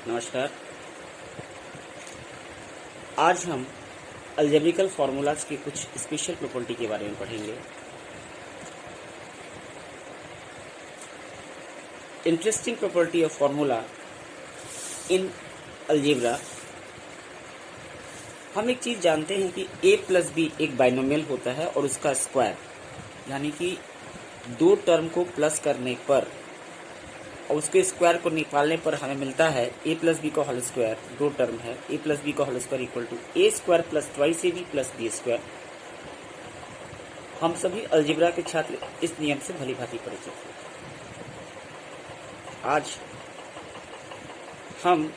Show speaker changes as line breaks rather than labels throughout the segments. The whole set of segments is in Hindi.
नमस्कार। आज हम अलजेब्रिकल फार्मूलाज की कुछ स्पेशल प्रॉपर्टी के बारे में पढ़ेंगे। Interesting property of formula in algebra. हम एक चीज़ जानते हैं कि a प्लस बी एक बाइनोमियल होता है और उसका स्क्वायर, यानी कि दो टर्म को प्लस करने पर और उसके स्क्वायर को निकालने पर हमें मिलता है a प्लस बी का होल स्क्वायर। दो टर्म है a प्लस बी का whole square equal to a square plus twice A B plus B square. हम सभी अलजेब्रा के छात्र इस नियम से भली भांति परिचित हैं। आज हम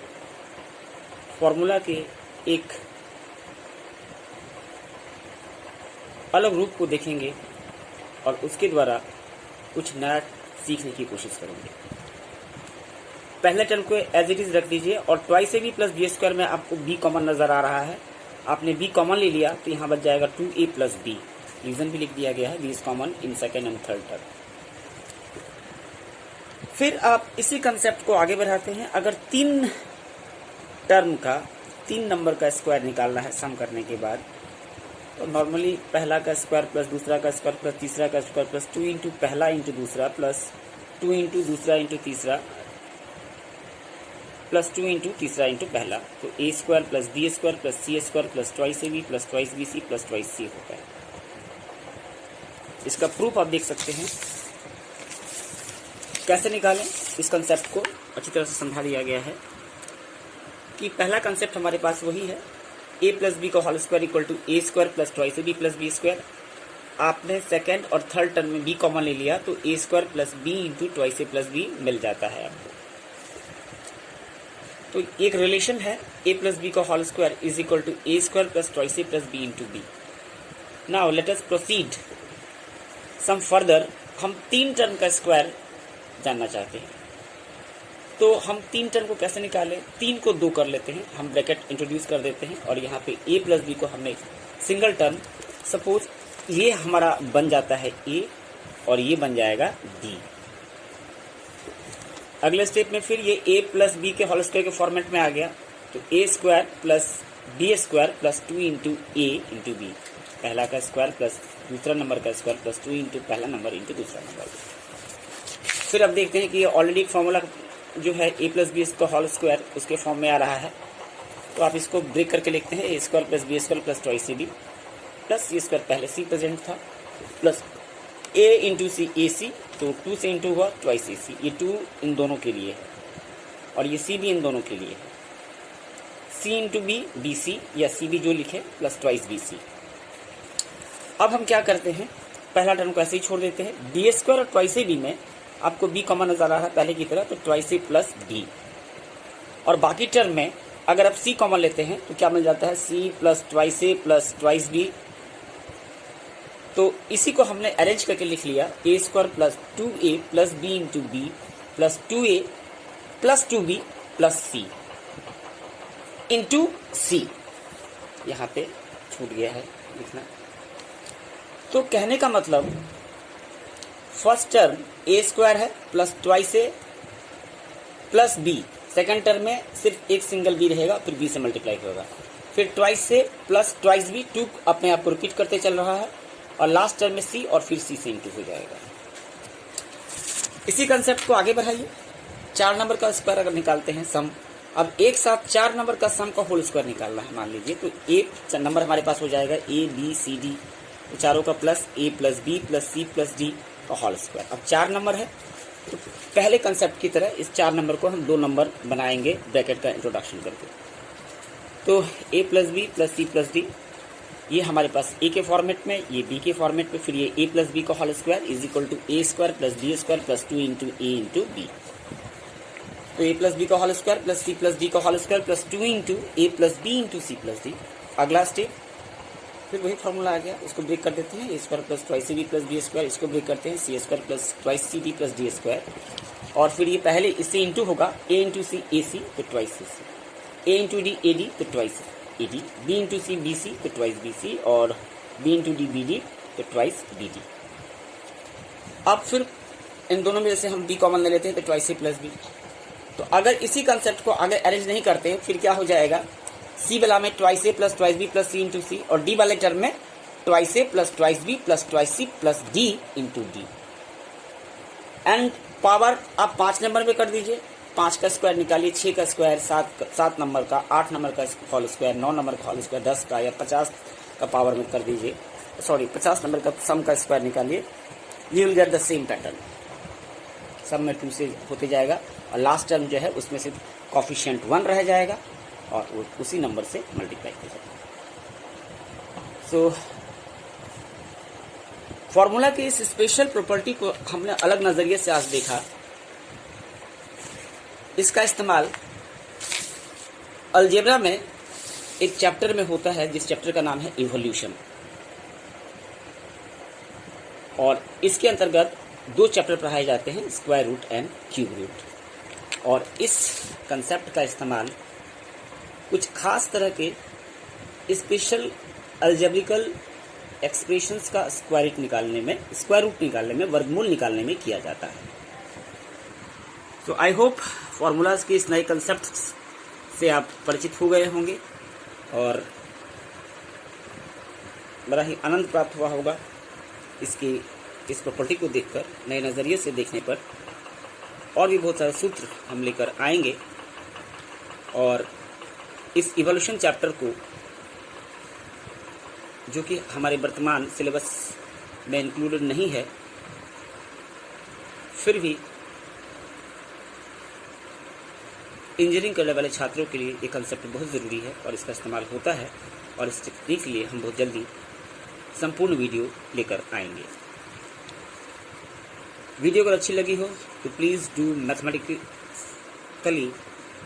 फॉर्मूला के एक अलग रूप को देखेंगे और उसके द्वारा कुछ नया सीखने की कोशिश करेंगे। पहले टर्म को एज इट इज रख दीजिए और twice A B plus B square में आपको बी कॉमन नजर आ रहा है। आपने बी कॉमन ले लिया तो यहाँ बच जाएगा 2a प्लस बी। रीजन भी लिख दिया गया है, B is common in second and third term. फिर आप इसी कंसेप्ट को आगे बढ़ाते हैं। अगर तीन टर्म का 3 नंबर का स्क्वायर निकालना है सम करने के बाद, तो नॉर्मली पहला का स्क्वायर प्लस दूसरा का स्क्वायर प्लस तीसरा का स्क्वायर प्लस 2 इंटू पहला इंटू दूसरा प्लस 2 इंटू दूसरा इंटू तीसरा प्लस 2 इंटू तीसरा इंटू पहला, तो a square plus B square plus C square plus twice A B plus twice B C plus twice C होता है। इसका प्रूफ आप देख सकते हैं। कैसे निकालें, इस कंसेप्ट को अच्छी तरह से समझा दिया गया है कि पहला कंसेप्ट हमारे पास वही है, a प्लस बी का whole square equal to a square plus twice A B plus B square. आपने सेकेंड और थर्ड टर्म में b कॉमन ले लिया तो a square plus B into twice A plus B मिल जाता है आपको। तो एक रिलेशन है a प्लस बी का whole square is equal to a square plus twice A plus B into B. Now let us proceed some further. हम 3 टर्म का स्क्वायर जानना चाहते हैं, तो हम 3 टर्म को कैसे निकालें? 3 को 2 कर लेते हैं, हम ब्रैकेट इंट्रोड्यूस कर देते हैं और यहाँ पे a प्लस बी को हमने सिंगल टर्म, सपोज ये हमारा बन जाता है a और ये बन जाएगा b। अगले स्टेप में फिर ये a प्लस बी के होल स्क्वायर के फॉर्मेट में आ गया, तो a square plus B square plus 2 into A into B. पहला का स्क्वायर प्लस दूसरा नंबर का स्क्वायर प्लस 2 इंटू पहला नंबर इंटू दूसरा नंबर। फिर अब देखते हैं कि ऑलरेडी एक फॉर्मूला जो है a प्लस बी का होल स्क्वायर उसके फॉर्म में आ रहा है, तो आप इसको ब्रेक करके लिखते हैं a square plus B square plus twice A B plus ये स्क्वायर पहले c प्रेजेंट था plus a into C A C, तो 2 से इंटू हुआ ट्वाइस ए सी। ये 2 इन दोनों के लिए है और ये c भी इन दोनों के लिए है। c into B B C या सी बी जो लिखे प्लस ट्वाइस बी सी। अब हम क्या करते हैं, पहला टर्म को ऐसे ही छोड़ देते हैं। बी स्क्वायर और ट्वाइस ए बी में आपको b कॉमन नजर आ रहा है पहले की तरह, तो ट्वाइस ए प्लस बी। और बाकी टर्म में अगर आप c कॉमन लेते हैं तो क्या मिल जाता है, c plus twice A plus twice B. तो इसी को हमने अरेंज करके लिख लिया, a square plus 2a plus B into B plus 2a plus 2b plus c into c। यहाँ पे छूट गया है लिखना। तो कहने का मतलब फर्स्ट टर्म a स्क्वायर है plus twice A plus b। Second term में सिर्फ एक सिंगल b रहेगा, फिर b से मल्टीप्लाई होगा, फिर twice A plus twice b। 2 अपने आप को रिपीट करते चल रहा है और लास्ट टर्म में c और फिर c से इंटू हो जाएगा। इसी कंसेप्ट को आगे बढ़ाइए। 4 नंबर का स्क्वायर अगर निकालते हैं सम, अब एक साथ 4 नंबर का सम का होल स्क्वायर निकालना है मान लीजिए, तो एक नंबर हमारे पास हो जाएगा a b c d, तो चारों का plus a plus b plus c plus d का होल स्क्वायर। अब 4 नंबर है तो पहले कंसेप्ट की तरह इस 4 नंबर को हम 2 नंबर बनाएंगे ब्रैकेट का इंट्रोडक्शन करके। तो a plus B plus C plus D, ये हमारे पास a के फॉर्मेट में, ये b के फॉर्मेट में, फिर ये a प्लस बी का whole square is equal to a square plus B square plus 2 into A into B. तो a प्लस बी का whole square plus c plus D का whole square plus 2 into A plus B into C plus D. अगला स्टेप फिर वही फॉर्मूला आ गया, इसको ब्रेक कर देते हैं, a square plus twice A B plus B square, इसको ब्रेक करते हैं C square plus twice C D plus D square. और फिर ये पहले इससे इंटू होगा a into C A C तो twice C C, a into D A D तो twice A D, b into C B C तो ट्वाइस बी सी और b into D B D तो ट्वाइस बी डी। अब फिर इन दोनों में जैसे हम b कॉमन ले लेते हैं तो ट्वाइस ए प्लस बी, तो अगर इसी कंसेप्ट को आगे अरेंज नहीं करते फिर क्या हो जाएगा, सी वाला में twice A plus twice B plus C into C, और डी वाले टर्म में twice A plus twice B plus twice C plus D into D. And power आप 5 नंबर में कर दीजिए, 5 का स्क्वायर निकालिए, 6 का स्क्वायर, 7 नंबर का, 8 नंबर का होल स्क्वायर, 9 नंबर का होल स्क्वायर, 10 का या 50 का पावर में कर दीजिए, सॉरी 50 नंबर का सम का स्क्वायर निकालिए, you will get the same pattern. सब में 2 से होते जाएगा और लास्ट टर्म जो है उसमें से कॉफिशिएंट 1 रह जाएगा और वो उसी नंबर से मल्टीप्लाई हो जाएगा। सो फॉर्मूला की इस स्पेशल प्रॉपर्टी को हमने अलग नजरिए से आज देखा। इसका इस्तेमाल अलजेब्रा में एक चैप्टर में होता है जिस चैप्टर का नाम है इवोल्यूशन, और इसके अंतर्गत 2 चैप्टर पढ़ाए जाते हैं, square root and cube root. और इस कंसेप्ट का इस्तेमाल कुछ खास तरह के स्पेशल अलजेब्रिकल एक्सप्रेशंस का स्क्वायर रूट निकालने में, वर्गमूल निकालने में किया जाता है। तो आई होप फॉर्मूलाज के इस नए कंसेप्ट से आप परिचित हो गए होंगे और बड़ा ही आनंद प्राप्त हुआ होगा इस प्रॉपर्टी को देखकर, नए नज़रिए से देखने पर। और भी बहुत सारे सूत्र हम लेकर आएंगे और इस इवोल्यूशन चैप्टर को, जो कि हमारे वर्तमान सिलेबस में इंक्लूडेड नहीं है, फिर भी इंजीनियरिंग करने वाले छात्रों के लिए ये कंसेप्ट बहुत ज़रूरी है और इसका इस्तेमाल होता है, और इस टेक्निक के लिए हम बहुत जल्दी संपूर्ण वीडियो लेकर आएंगे। वीडियो अगर अच्छी लगी हो तो प्लीज़ डू मैथमेटिकली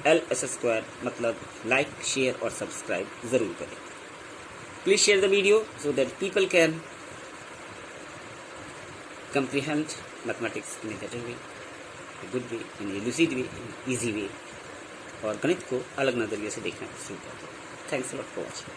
LS2 मतलब लाइक, शेयर और सब्सक्राइब ज़रूर करें। Please share the video so that people can comprehend mathematics in a better way, a good way, in a lucid way, in an easy way, और गणित को अलग नज़रिए से देखना शुरू कर दें। Thanks a lot for watching.